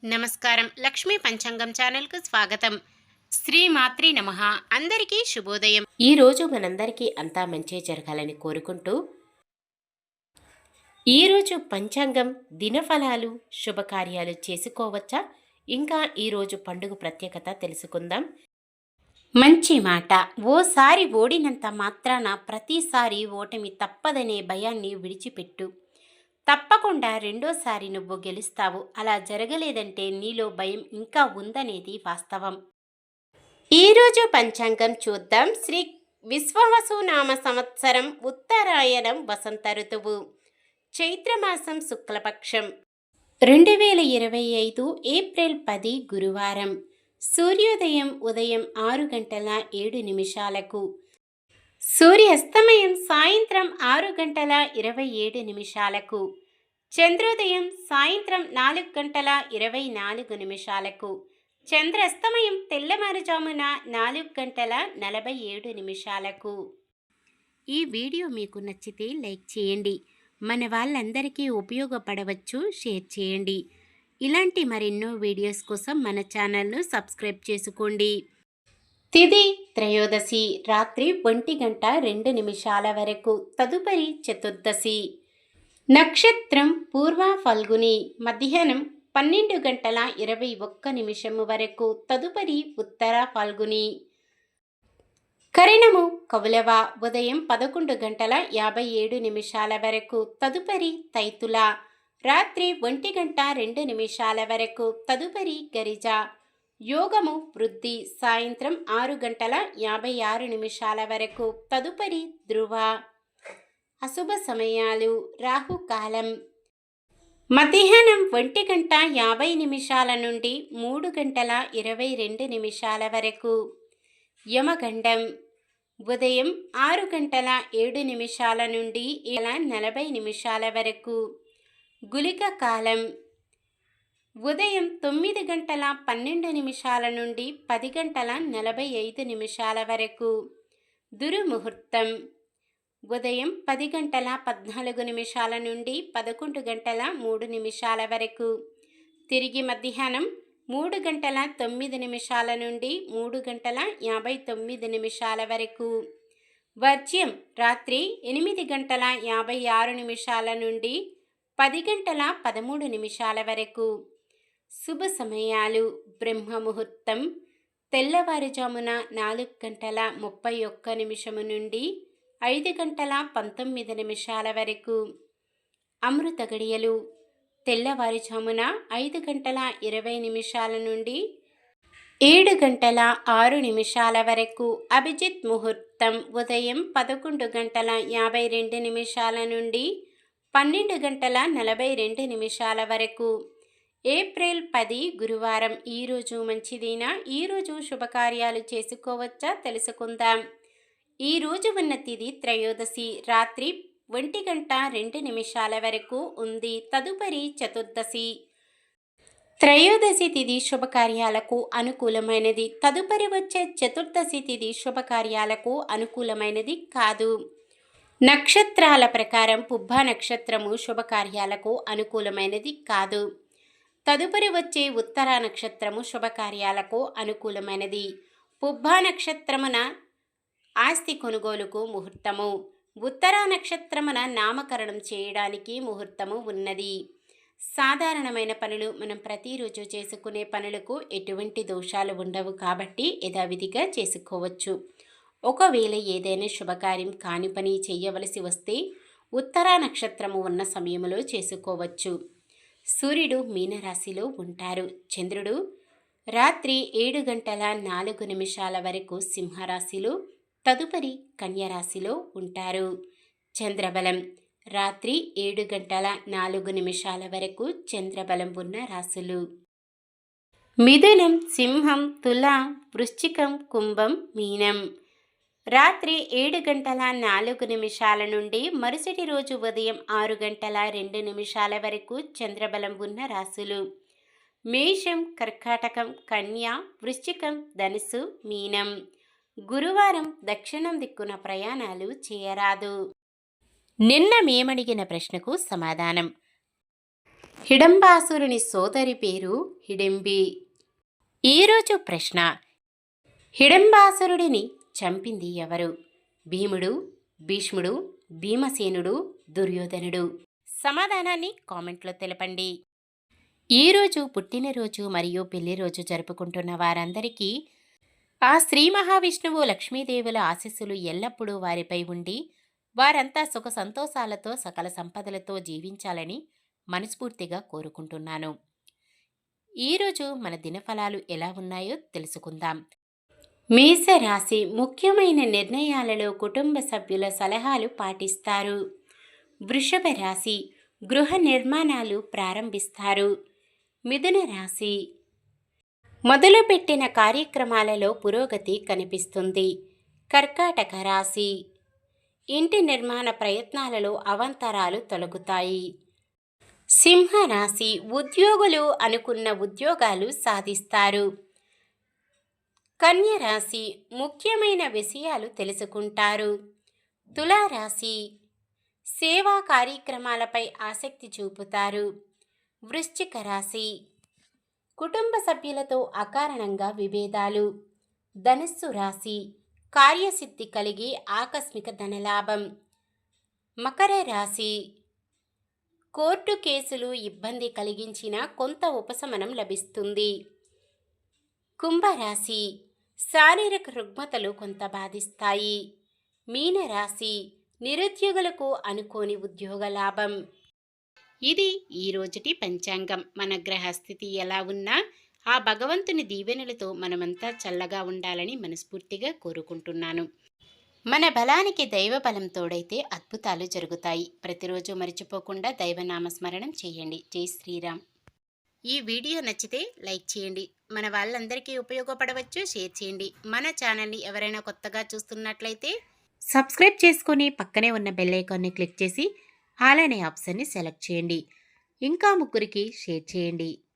నమస్కారం. లక్ష్మీ పంచాంగం ఛానల్‌కు స్వాగతం. శ్రీమాత్రే నమః. అందరికీ శుభోదయం. ఈరోజు మనందరికీ అంతా మంచే జరగాలని కోరుకుంటూ, ఈరోజు పంచాంగం దినఫలాలు శుభకార్యాలు చేసుకోవచ్చా? ఇంకా ఈరోజు పండుగ ప్రత్యేకత తెలుసుకుందాం. మంచి మాట. ఓసారి ఓడినంత మాత్రాన ప్రతిసారి ఓటమి తప్పదనే భయాన్ని విడిచిపెట్టు. తప్పకుండా రెండోసారి నువ్వు గెలుస్తావు. అలా జరగలేదంటే నీలో భయం ఇంకా ఉందనేది వాస్తవం. ఈరోజు పంచాంగం చూద్దాం. శ్రీ విశ్వావసునామ సంవత్సరం, ఉత్తరాయణం, వసంత ఋతువు, చైత్రమాసం, శుక్లపక్షం, 2025 ఏప్రిల్ 10 గురువారం. సూర్యోదయం ఉదయం 6 గంటల 7 నిమిషాలకు, సూర్యాస్తమయం సాయంత్రం 6 గంటల 27 నిమిషాలకు, చంద్రోదయం సాయంత్రం 4 గంటల 24 నిమిషాలకు, చంద్రాస్తమయం తెల్లవారుజామున 4 గంటల 47 నిమిషాలకు. ఈ వీడియో మీకు నచ్చితే లైక్ చేయండి. మన వాళ్ళందరికీ ఉపయోగపడవచ్చు, షేర్ చేయండి. ఇలాంటి మరెన్నో వీడియోస్ కోసం మన ఛానల్ను సబ్స్క్రైబ్ చేసుకోండి. తిథి త్రయోదశి, రాత్రి 1 గంట 2 నిమిషాల వరకు. తదుపరి చతుర్దశి. నక్షత్రం పూర్వ ఫల్గుని, మధ్యాహ్నం 12 గంటల 21 నిమిషము వరకు. తదుపరి ఉత్తర ఫల్గుని. కరణము కౌలవ, ఉదయం 11 గంటల 57 నిమిషాల వరకు. తదుపరి తైతుల, రాత్రి 1 గంట 2 నిమిషాల వరకు. తదుపరి గరిజ. యోగము వృద్ధి, సాయంత్రం 6 గంటల 56 నిమిషాల వరకు. తదుపరి ధ్రువ. అశుభ సమయాలు: రాహుకాలం మధ్యాహ్నం 1 గంట 50 నిమిషాల నుండి 3 గంటల 22 నిమిషాల వరకు. యమగండం ఉదయం 6 గంటల 7 నిమిషాల నుండి 7:40 వరకు. గుళిక కాలం ఉదయం 9 గంటల 12 నిమిషాల నుండి 10 గంటల 45 వరకు. దుర్ముహూర్తం ఉదయం 10 గంటల 14 నుండి 11 గంటల 3 వరకు. తిరిగి మధ్యాహ్నం 3 గంటల 9 నుండి 3 గంటల 59 వరకు. వర్జ్యం రాత్రి 8 గంటల 56 నుండి 10 గంటల 13 వరకు. శుభ సమయాలు: బ్రహ్మముహూర్తం తెల్లవారుజామున 4 గంటల 31 నుండి 5 గంటల 19 వరకు. అమృత గడియలు తెల్లవారుజామున 5 గంటల 20 నుండి 7 గంటల 6 వరకు. అభిజిత్ ముహూర్తం ఉదయం 11 గంటల 52 నుండి 12 గంటల 42 వరకు. ఏప్రిల్ 10 గురువారం. ఈరోజు మంచిదేనా? ఈరోజు శుభకార్యాలు చేసుకోవచ్చా? తెలుసుకుందాం. ఈరోజు ఉన్న తిథి త్రయోదశి, రాత్రి 1 గంట 2 నిమిషాల వరకు ఉంది. తదుపరి చతుర్దశి. త్రయోదశి తిథి శుభకార్యాలకు అనుకూలమైనది. తదుపరి వచ్చే చతుర్దశి తిథి శుభకార్యాలకు అనుకూలమైనది కాదు. నక్షత్రాల ప్రకారం పుబ్బ నక్షత్రము శుభకార్యాలకు అనుకూలమైనది కాదు. తదుపరి వచ్చే ఉత్తర నక్షత్రము శుభకార్యాలకు అనుకూలమైనది. పుబ్బ నక్షత్రమున ఆస్తి కొనుగోలుకు ముహూర్తము. ఉత్తర నక్షత్రమున నామకరణం చేయడానికి ముహూర్తము ఉన్నది. సాధారణమైన పనులు, మనం ప్రతిరోజు చేసుకునే పనులకు ఎటువంటి దోషాలు ఉండవు కాబట్టి యథావిధిగా చేసుకోవచ్చు. ఒకవేళ ఏదైనా శుభకార్యం కాని పని చేయవలసి వస్తే ఉత్తర నక్షత్రము ఉన్న సమయంలో చేసుకోవచ్చు. సూర్యుడు మీనరాశిలో ఉంటారు. చంద్రుడు రాత్రి 7 గంటల 4 నిమిషాల వరకు సింహరాశిలో, తదుపరి కన్యరాశిలో ఉంటారు. చంద్రబలం రాత్రి 7 గంటల 4 నిమిషాల వరకు చంద్రబలం ఉన్న రాశులు: మిథునం, సింహం, తుల, వృశ్చికం, కుంభం, మీనం. రాత్రి 7 గంటల 4 నుండి మరుసటి రోజు ఉదయం 6 గంటల 2 వరకు చంద్రబలం ఉన్న రాశులు: మేషం, కర్కాటకం, కన్య, వృశ్చికం, ధనుసు, మీనం. గురువారం దక్షిణం దిక్కున ప్రయాణాలు చేయరాదు. నిన్న మేమడిగిన ప్రశ్నకు సమాధానం: హిడంబాసురుని సోదరి పేరు హిడింబి. ఈరోజు ప్రశ్న: హిడింబాసురుడిని చంపింది ఎవరు? భీముడు, భీష్ముడు, భీమసేనుడు, దుర్యోధనుడు? సమాధానాన్ని కామెంట్లో తెలపండి. ఈరోజు పుట్టినరోజు మరియు పెళ్లి రోజు జరుపుకుంటున్న వారందరికీ ఆ శ్రీ మహావిష్ణువు లక్ష్మీదేవుల ఆశీస్సులు ఎల్లప్పుడూ వారిపై ఉండి వారంతా సుఖ సంతోషాలతో సకల సంపదలతో జీవించాలని మనస్ఫూర్తిగా కోరుకుంటున్నాను. ఈరోజు మన దినఫలాలు ఎలా ఉన్నాయో తెలుసుకుందాం. మేషరాశి ముఖ్యమైన నిర్ణయాలలో కుటుంబ సభ్యుల సలహాలు పాటిస్తారు. వృషభ రాశి గృహ నిర్మాణాలు ప్రారంభిస్తారు. మిథున రాశి మొదలుపెట్టిన కార్యక్రమాలలో పురోగతి కనిపిస్తుంది. కర్కాటక రాశి ఇంటి నిర్మాణ ప్రయత్నాలలో అవాంతరాలు తొలగుతాయి. సింహరాశి ఉద్యోగులు అనుకున్న ఉద్యోగాలు సాధిస్తారు. కన్య రాశి ముఖ్యమైన విషయాలు తెలుసుకుంటారు. తులారాశి సేవా కార్యక్రమాలపై ఆసక్తి చూపుతారు. వృశ్చిక రాశి కుటుంబ సభ్యులతో అకారణంగా విభేదాలు. ధనుస్సు రాశి కార్యసిద్ధి కలిగి ఆకస్మిక ధనలాభం. మకర రాశి కోర్టు కేసులు ఇబ్బంది కలిగించిన కొంత ఉపశమనం లభిస్తుంది. కుంభరాశి శారీరక రుగ్మతలు కొంత బాధిస్తాయి. మీనరాశి నిరుద్యోగులకు అనుకోని ఉద్యోగ లాభం. ఇది ఈరోజుటి పంచాంగం. మన గ్రహస్థితి ఎలా ఉన్నా ఆ భగవంతుని దీవెనలతో మనమంతా చల్లగా ఉండాలని మనస్ఫూర్తిగా కోరుకుంటున్నాను. మన బలానికి దైవ బలం తోడైతే అద్భుతాలు జరుగుతాయి. ప్రతిరోజు మర్చిపోకుండా దైవనామస్మరణం చేయండి. జై శ్రీరామ్. ఈ వీడియో నచ్చితే లైక్ చేయండి. మన వాళ్ళందరికీ ఉపయోగపడవచ్చు, షేర్ చేయండి. మన ఛానల్ని ఎవరైనా కొత్తగా చూస్తున్నట్లయితే సబ్స్క్రైబ్ చేసుకొని పక్కనే ఉన్న బెల్ ఐకాన్ని క్లిక్ చేసి ఆల్ అనే ఆప్షన్ని సెలెక్ట్ చేయండి. ఇంకా ముగ్గురికి షేర్ చేయండి.